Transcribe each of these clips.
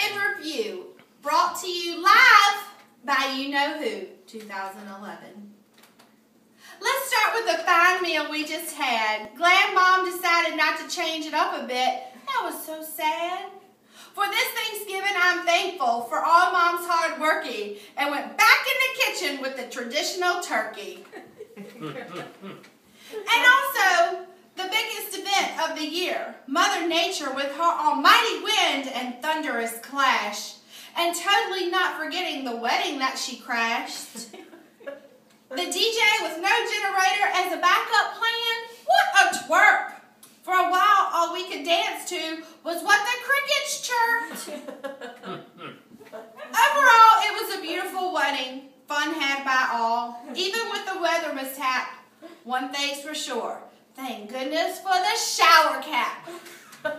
in Review, brought to you live by You Know Who, 2011. Let's start with the fine meal we just had. Glad Mom decided not to change it up a bit. That was so sad. For this Thanksgiving, I'm thankful for all Mom's hard working and went back in the kitchen with the traditional turkey. And also, the biggest event of the year, Mother Nature with her almighty wind and thunderous clash, and totally not forgetting the wedding that she crashed. The DJ with no generator as a backup plan, what a twerp! For a while, all we could dance to was what the crickets chirped. Overall, it was a beautiful wedding, fun had by all, even with the weather mishap. One thing's for sure, thank goodness for the shower cap. An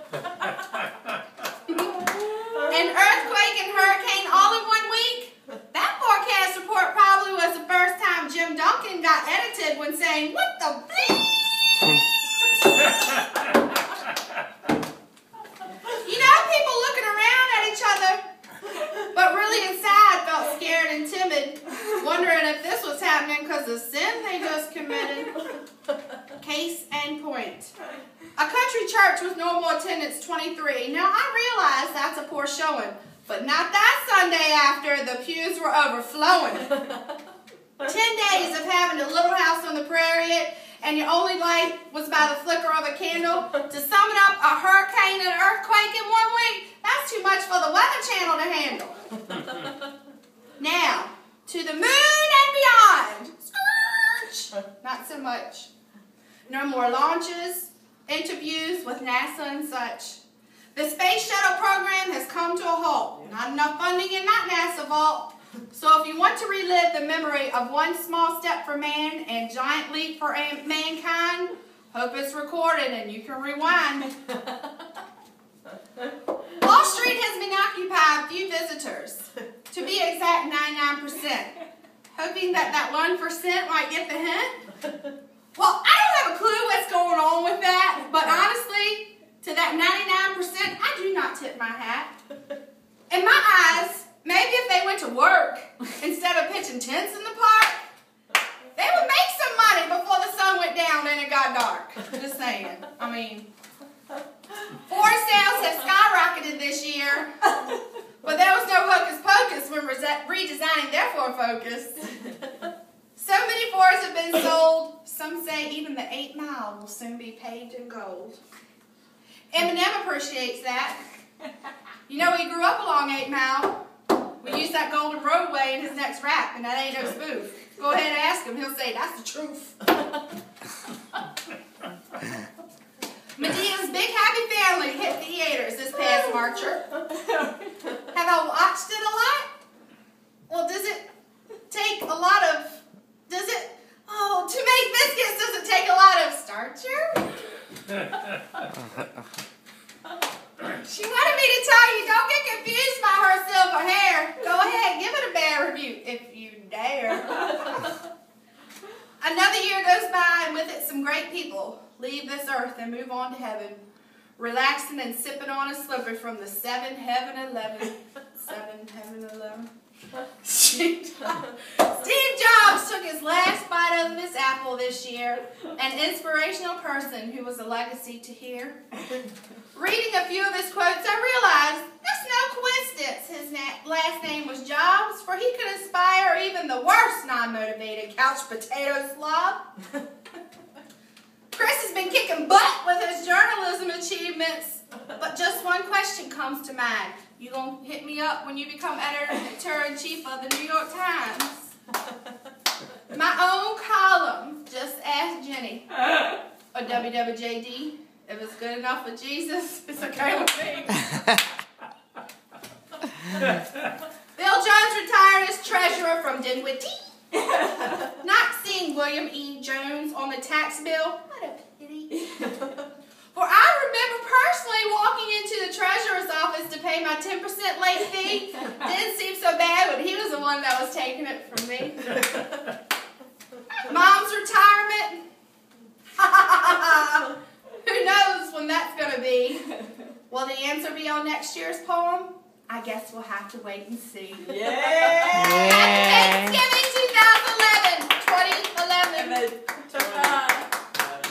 earthquake and hurricane all in 1 week? That forecast report probably was the first time Jim Duncan got edited when saying, "What the bleep?" You know, people looking around at each other, but really inside felt scared and timid, wondering if this was happening because of sin they just committed. Case in point. A country church with normal attendance 23. Now, I realize that's a poor showing, but not that Sunday after the pews were overflowing. 10 days of having a little house on the prairie, and your only light was by the flicker of a candle. To sum it up, a hurricane and an earthquake in 1 week, that's too much for the Weather Channel to handle. Now, to the moon and beyond. Scourge! Not so much. No more launches, interviews with NASA and such. The Space Shuttle program has come to a halt. Not enough funding in that NASA vault. So if you want to relive the memory of one small step for man and giant leap for mankind, hope it's recorded and you can rewind. Wall Street has been occupied, few visitors. To be exact, 99%. Hoping that 1% might get the hint. Well, I don't have a clue what's going on with that, but honestly, to that 99%, I do not tip my hat. In my eyes, maybe if they went to work instead of pitching tents in the park, they would make some money before the sun went down and it got dark. Just saying. I mean, forest sales have skyrocketed this year, but there was no hocus pocus when redesigning their Ford Focus. So many Fords have been sold, some say even the 8 Mile will soon be paved in gold. Eminem appreciates that. You know, he grew up along 8 Mile. We used that golden roadway in his next rap, and that ain't no spoof. Go ahead and ask him, he'll say, that's the truth. Medea's Big Happy Family hit theaters this past Marcher. Have I watched it a lot? Well, does it take a lot of... Oh, to make biscuits, does it take a lot of starcher? She wanted me to tell you, don't get confused by her silver hair. Go ahead, give it a bad review, if you dare. Another year goes by, and with it some great people leave this earth and move on to heaven, relaxing and sipping on a slipper from the 7-Heaven-11. 7-Heaven-11. Steve Jobs took his last bite of this apple this year, an inspirational person who was a legacy to hear. Reading a few of his quotes, I realized that's no coincidence his last name was Jobs, for he could inspire even the worst non-motivated couch potato slob. Chris has been kicking butt with his journalism achievements, but just one question comes to mind. You gonna hit me up when you become editor-in-chief of the New York Times? My own column, Just Ask Jenny. Or WWJD. If it's good enough for Jesus, it's okay with me. Bill Jones retired as treasurer from Dinwiddie. Not seeing William E. Jones on the tax bill. What a pity. For I remember personally walking into the treasurer's office to pay my 10% late fee. Didn't seem so bad, but he was the one that was taking it from me. Mom's retirement. Who knows when that's going to be? Will the answer be on next year's poem? I guess we'll have to wait and see. Yeah.